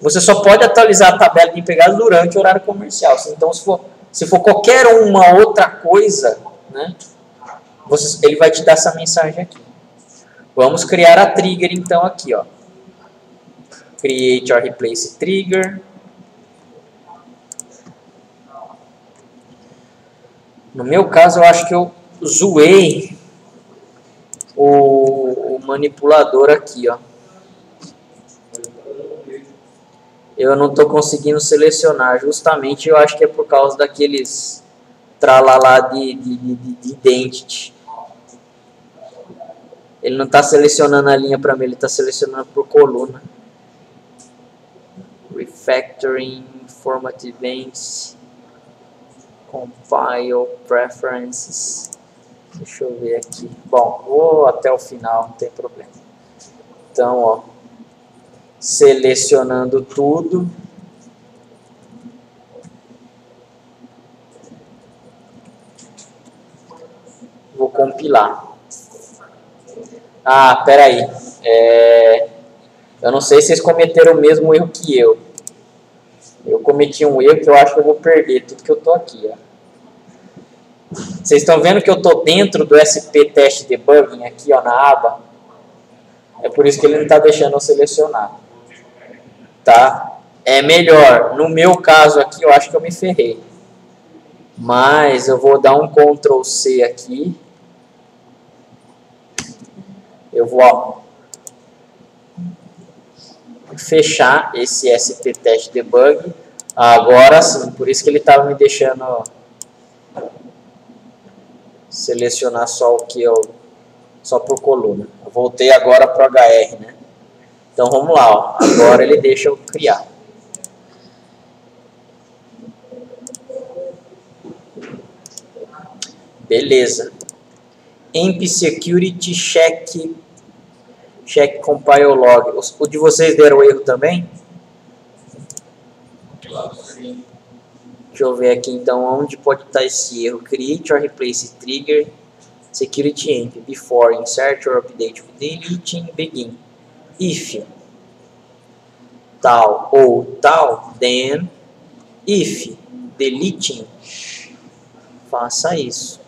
você só pode atualizar a tabela de empregados durante o horário comercial. Então, se for qualquer uma outra coisa, né, ele vai te dar essa mensagem aqui. Vamos criar a trigger, então, aqui, ó. Create or replace trigger. No meu caso, eu acho que eu zoei o manipulador aqui, ó. Eu não estou conseguindo selecionar. Justamente, eu acho que é por causa daqueles tralalá de identity. Ele não está selecionando a linha para mim, ele está selecionando por coluna. Refactoring, format events, compile, preferences. Deixa eu ver aqui. Bom, vou até o final, não tem problema. Então, ó, selecionando tudo. Vou compilar. Ah, peraí. Eu não sei se vocês cometeram o mesmo erro que eu. Eu cometi um erro que eu acho que eu vou perder tudo que eu tô aqui, ó. Vocês estão vendo que eu tô dentro do SP Test Debugging aqui, ó, na aba? É por isso que ele não está deixando eu selecionar. Tá? É melhor. No meu caso aqui, eu acho que eu me ferrei. Mas eu vou dar um Ctrl C aqui. Eu vou fechar esse SPTest Debug. Agora sim, por isso que ele estava me deixando selecionar só o que só por coluna. Eu voltei agora para o HR, né? Então vamos lá, ó. Agora ele deixa eu criar. Beleza. Emp Security Check Compile Log. O de vocês deram erro também? Deixa eu ver aqui então onde pode estar esse erro. Create or replace trigger security emp before insert or update with deleting begin. If tal ou tal, then if deleting, faça isso.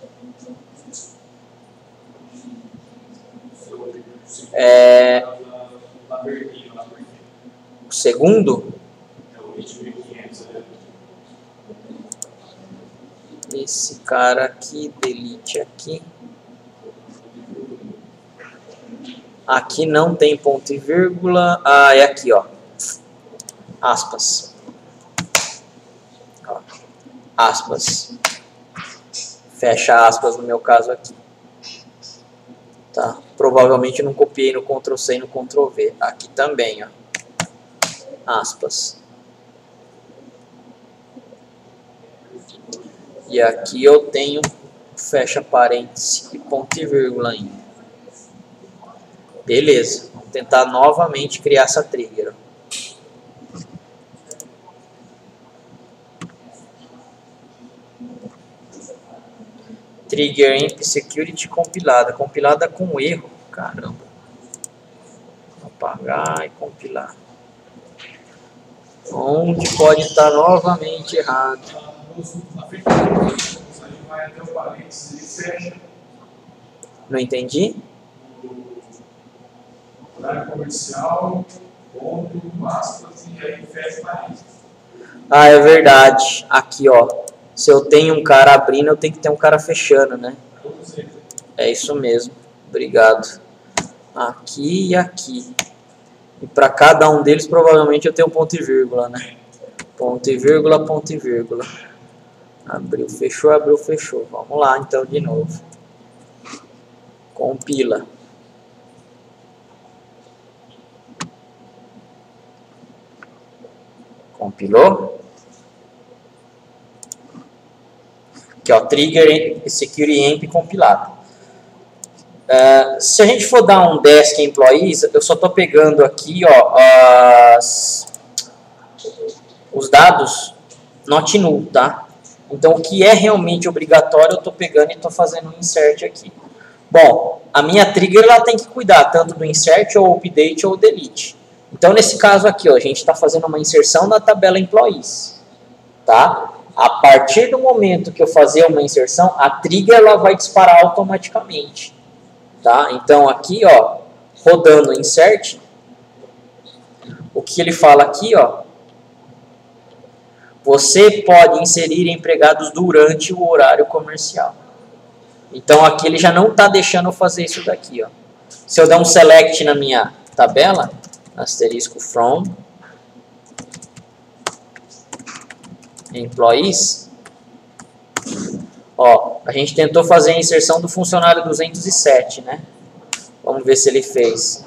O segundo, esse cara aqui, delete aqui. Aqui não tem ponto e vírgula. Ah, é aqui, ó. Aspas. Ó. Aspas. Fecha aspas no meu caso aqui. Tá? Provavelmente não copiei no Ctrl C e no Ctrl V. Aqui também, ó. Aspas. E aqui eu tenho fecha parênteses e ponto e vírgula ainda. Beleza. Vamos tentar novamente criar essa trigger. Trigger emp security compilada. Compilada com erro. Caramba. Apagar e compilar. Onde pode estar novamente errado? Não entendi? Comercial, ponto, aspas, e aí fecha parênteses. Ah, é verdade. Aqui, ó. Se eu tenho um cara abrindo, eu tenho que ter um cara fechando, né? É isso mesmo. Obrigado. Aqui e aqui. E para cada um deles, provavelmente eu tenho um ponto e vírgula, né? Ponto e vírgula, ponto e vírgula. Abriu, fechou, abriu, fechou. Vamos lá, então, de novo. Compila. Compilou. Aqui, ó, trigger security emp compilado. Se a gente for dar um desk employees, eu só estou pegando aqui, ó, os dados not null, tá? Então, o que é realmente obrigatório, eu estou pegando e estou fazendo um insert aqui. Bom, a minha trigger ela tem que cuidar tanto do insert, ou update, ou delete. Então, nesse caso aqui, ó, a gente está fazendo uma inserção na tabela employees, tá? A partir do momento que eu fazer uma inserção, a trigger ela vai disparar automaticamente, tá? Então, aqui, ó, rodando insert, o que ele fala aqui, ó, você pode inserir empregados durante o horário comercial. Então, aqui ele já não está deixando eu fazer isso daqui, ó. Se eu der um select na minha tabela, asterisco from employees, ó, a gente tentou fazer a inserção do funcionário 207, né? Vamos ver se ele fez.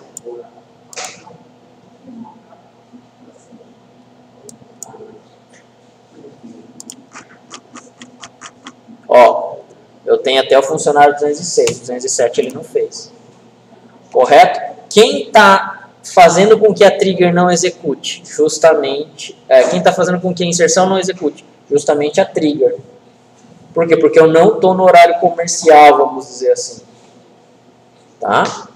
Ó, eu tenho até o funcionário 206, 207 ele não fez. Correto? Quem está fazendo com que a trigger não execute? Justamente, quem está fazendo com que a inserção não execute? Justamente a trigger. Por quê? Porque eu não estou no horário comercial, vamos dizer assim. Tá?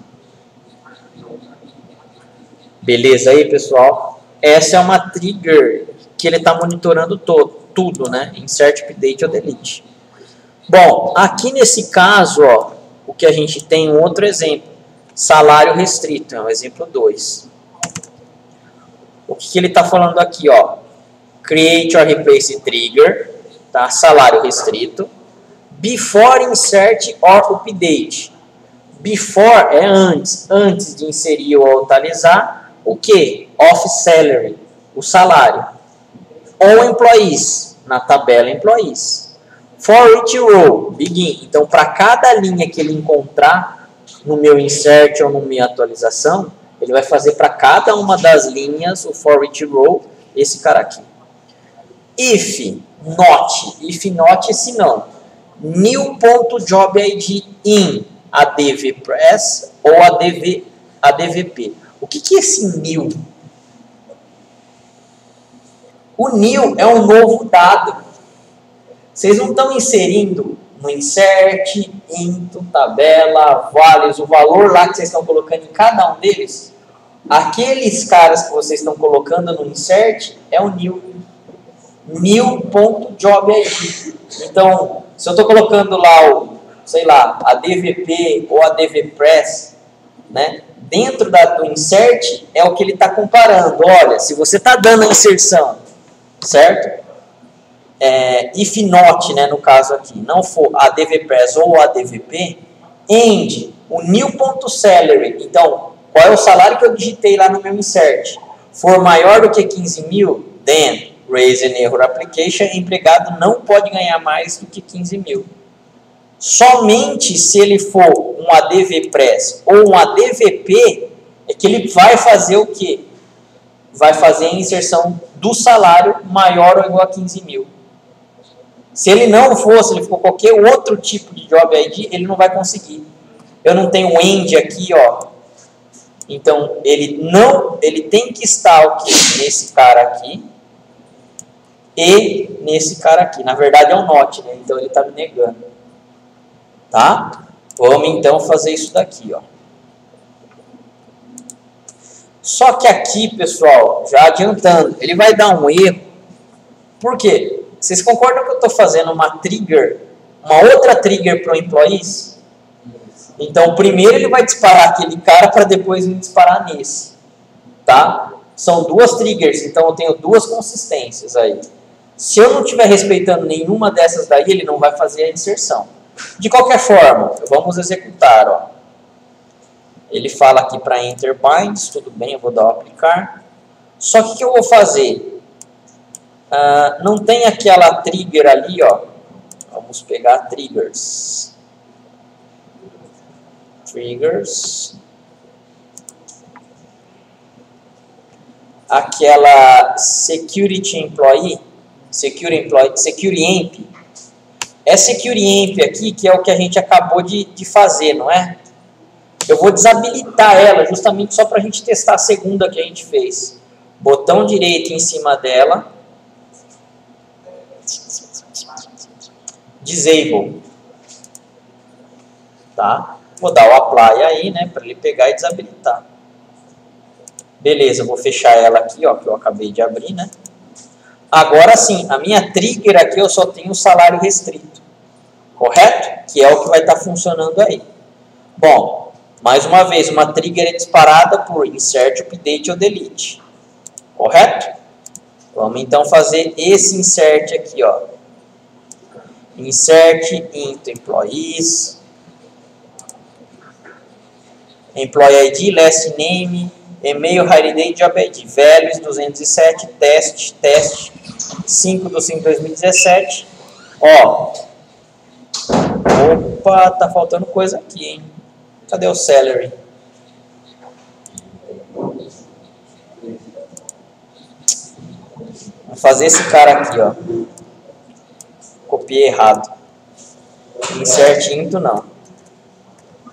Beleza aí, pessoal? Essa é uma trigger que ele está monitorando tudo, né? Insert, update ou delete. Bom, aqui nesse caso, ó, o que a gente tem um outro exemplo. Salário restrito, é o exemplo 2. O que ele está falando aqui, ó? Create or replace trigger tá? Salário restrito. Before insert or update. Before é antes de inserir ou atualizar, o que? Of salary, o salário. On employees, na tabela employees. For each row, begin. Então, para cada linha que ele encontrar no meu insert ou na minha atualização, ele vai fazer para cada uma das linhas, o for each row, esse cara aqui. If not, se não. New.jobid in ADVPress ou ADVP. O que é esse new? O new é um novo dado. Vocês não estão inserindo no insert, into, tabela, values, o valor lá que vocês estão colocando em cada um deles. Aqueles caras que vocês estão colocando no insert é o new. New.jobid. Então, se eu estou colocando lá o, sei lá, a DVP ou a DVPress, né, dentro do insert, é o que ele está comparando. Olha, se você está dando a inserção, certo? If not, né, no caso aqui, não for a DVPress ou a DVP, end, o new.salary. Então, qual é o salário que eu digitei lá no meu insert? For maior do que 15 mil, then raise an error application, empregado não pode ganhar mais do que 15 mil. Somente se ele for um ADVPress ou um ADVP, é que ele vai fazer o quê? Vai fazer a inserção do salário maior ou igual a 15 mil. Se ele não for, se ele for qualquer outro tipo de job ID, ele não vai conseguir. Eu não tenho end aqui, ó. Então, ele tem que estar o quê? Nesse cara aqui e nesse cara aqui. Na verdade é um not, né? Então ele está me negando. Tá? Vamos então fazer isso daqui, ó. Só que aqui, pessoal, já adiantando, ele vai dar um erro. Por quê? Vocês concordam que eu estou fazendo uma trigger, uma outra trigger para o employees? Então, primeiro ele vai disparar aquele cara para depois me disparar nesse. Tá? São duas triggers, então eu tenho duas consistências aí. Se eu não estiver respeitando nenhuma dessas daí, ele não vai fazer a inserção. De qualquer forma, vamos executar, ó. Ele fala aqui para enter binds, tudo bem, eu vou dar o aplicar. Só que o que eu vou fazer? Não tem aquela trigger ali, ó. Vamos pegar triggers. Triggers. Aquela security employee, security emp. É security emp aqui, que é o que a gente acabou de fazer, não é? Eu vou desabilitar ela justamente só para a gente testar a segunda que a gente fez. Botão direito em cima dela. Disable. Tá? Vou dar o apply aí, né, para ele pegar e desabilitar. Beleza, vou fechar ela aqui, ó, que eu acabei de abrir, né? Agora sim, a minha trigger aqui eu só tenho o salário restrito. Correto? Que é o que vai estar funcionando aí. Bom, mais uma vez, uma trigger é disparada por insert, update ou delete. Correto? Vamos então fazer esse insert aqui, ó. Insert into employees. Employee ID, last name, e-mail, hire date, job ID. Values 207, teste, 5/5/2017. Ó. Opa, tá faltando coisa aqui, hein? Cadê o salary? Vou fazer esse cara aqui, ó. Copiei errado. Insert into não.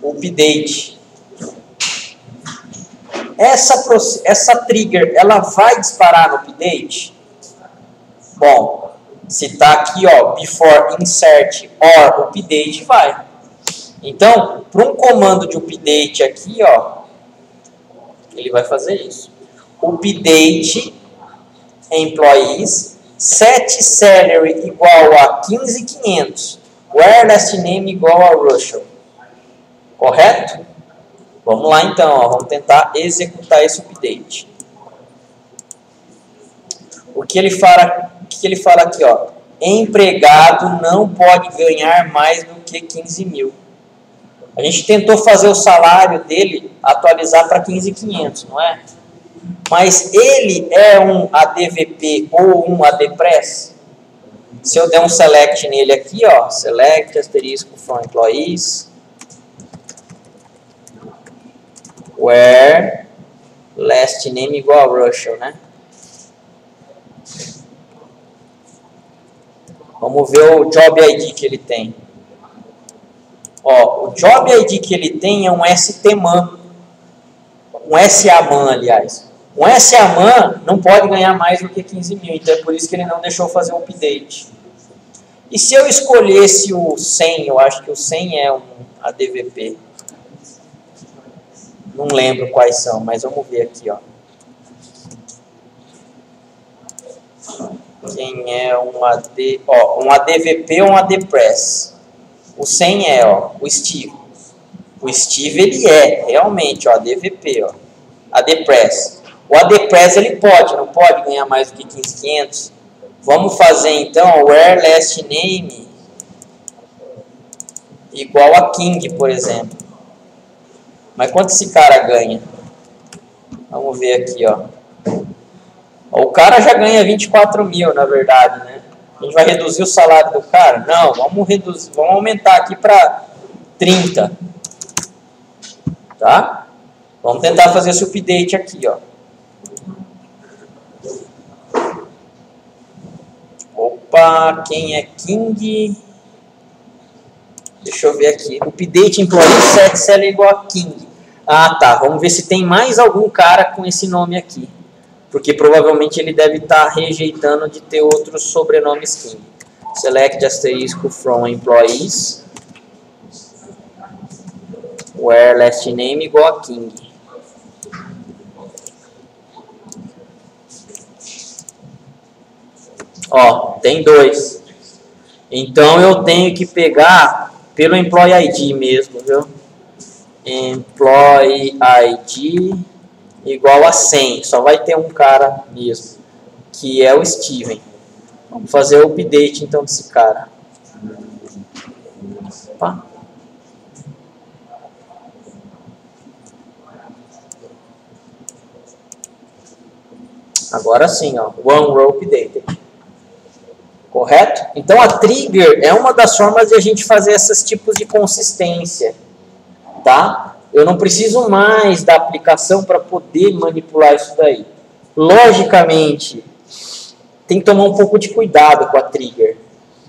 Update. Essa trigger, ela vai disparar no update? Bom, se tá aqui, ó, before insert or update, vai. Então, para um comando de update aqui, ó, ele vai fazer isso. Update employees, set salary igual a 15.500, where last name igual a Russell. Correto? Vamos lá então, ó, vamos tentar executar esse update. O que ele fala aqui, ó? empregado não pode ganhar mais do que 15 mil. A gente tentou fazer o salário dele atualizar para 15.500, não é? Mas ele é um ADVP ou um ADPress? Se eu der um select nele aqui, ó, select, asterisco, from employees, where last name igual a Russell, né? Vamos ver o Job ID que ele tem. Ó, o Job ID que ele tem é um STMAN. Um SAMAN, aliás. Um SAMAN não pode ganhar mais do que 15 mil, então é por isso que ele não deixou fazer o update. E se eu escolhesse o 100, eu acho que o 100 é um ADVP. Não lembro quais são, mas vamos ver aqui, ó. Quem é um AD, ó, um ADVP ou um ADPress? O 100 é, ó, o Steve. O Steve, ele é, realmente, ó, ADVP, ó. ADPress. O ADPress, ele pode, não pode ganhar mais do que 15.500. Vamos fazer, então, where last name igual a King, por exemplo. Mas quanto esse cara ganha? Vamos ver aqui, ó. O cara já ganha 24 mil, na verdade, né? A gente vai reduzir o salário do cara? Não, vamos reduzir, vamos aumentar aqui para 30. Tá? Vamos tentar fazer esse update aqui, ó. Opa, quem é King? Deixa eu ver aqui. Update employee set cell igual a King. Ah, tá. Vamos ver se tem mais algum cara com esse nome aqui. Porque provavelmente ele deve estar rejeitando de ter outros sobrenomes King. Select asterisco from employees, where last name igual a King. Ó, tem 2. Então eu tenho que pegar pelo Employee ID mesmo, viu? Employee ID igual a 100. Só vai ter um cara mesmo, que é o Steven. Vamos fazer o update então desse cara. Opa. Agora sim, ó, One Row Updated. Correto? Então a trigger é uma das formas de a gente fazer esses tipos de consistência, tá? Eu não preciso mais da aplicação para poder manipular isso daí. Logicamente, tem que tomar um pouco de cuidado com a trigger.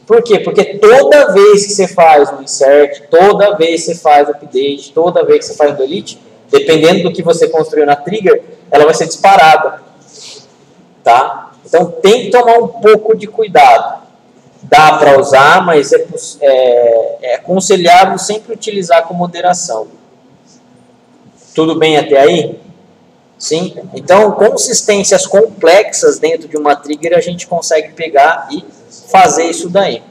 Por quê? Porque toda vez que você faz um insert, toda vez que você faz o update, toda vez que você faz um delete, dependendo do que você construiu na trigger, ela vai ser disparada, tá? Então tem que tomar um pouco de cuidado. Dá para usar, mas é aconselhável sempre utilizar com moderação. Tudo bem até aí? Sim? Então, consistências complexas dentro de uma trigger a gente consegue pegar e fazer isso daí.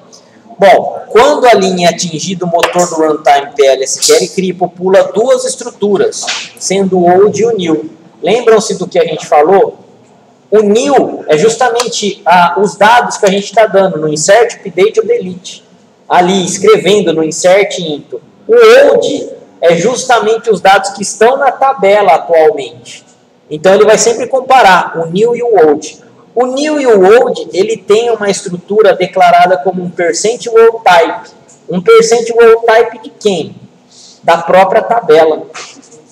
Bom, quando a linha é atingida, o motor do runtime PLSQL ele cria e popula duas estruturas, sendo o old e o new. Lembram-se do que a gente falou? O new é justamente os dados que a gente está dando no insert, update ou delete. Ali, escrevendo no insert into. O old é justamente os dados que estão na tabela atualmente. Então, ele vai sempre comparar o new e o old. O new e o old, ele tem uma estrutura declarada como um percent world type. Um percent world type de quem? Da própria tabela.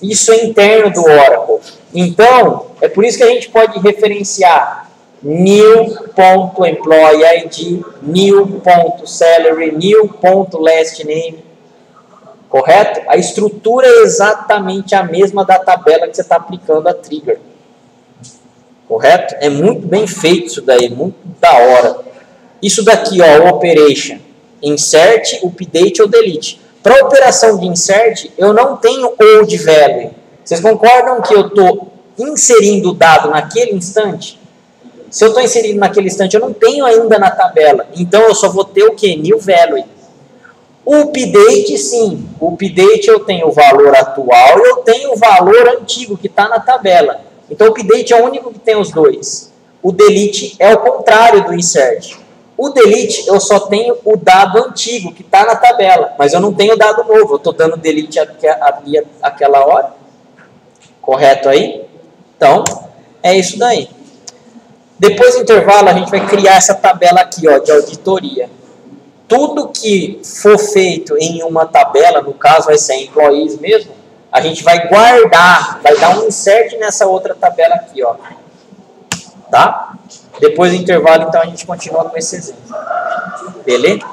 Isso é interno do Oracle. Então, é por isso que a gente pode referenciar new.employeeID, new.salary, new.lastname. Correto? A estrutura é exatamente a mesma da tabela que você está aplicando a trigger. Correto? É muito bem feito isso daí, muito da hora. Isso daqui, ó, o operation. Insert, update ou delete. Para a operação de insert, eu não tenho old value. Vocês concordam que eu estou inserindo o dado naquele instante? Se eu estou inserindo naquele instante, eu não tenho ainda na tabela. Então, eu só vou ter o quê? New value. O update, sim. O update eu tenho o valor atual e eu tenho o valor antigo que está na tabela. Então, o update é o único que tem os dois. O delete é o contrário do insert. O delete, eu só tenho o dado antigo que está na tabela, mas eu não tenho o dado novo. Eu estou dando delete ali aquela hora. Correto aí? Então, é isso daí. Depois do intervalo, a gente vai criar essa tabela aqui, ó, de auditoria. Tudo que for feito em uma tabela, no caso vai ser employees mesmo, a gente vai guardar, vai dar um insert nessa outra tabela aqui, ó. Tá? Depois do intervalo, então, a gente continua com esse exemplo. Beleza?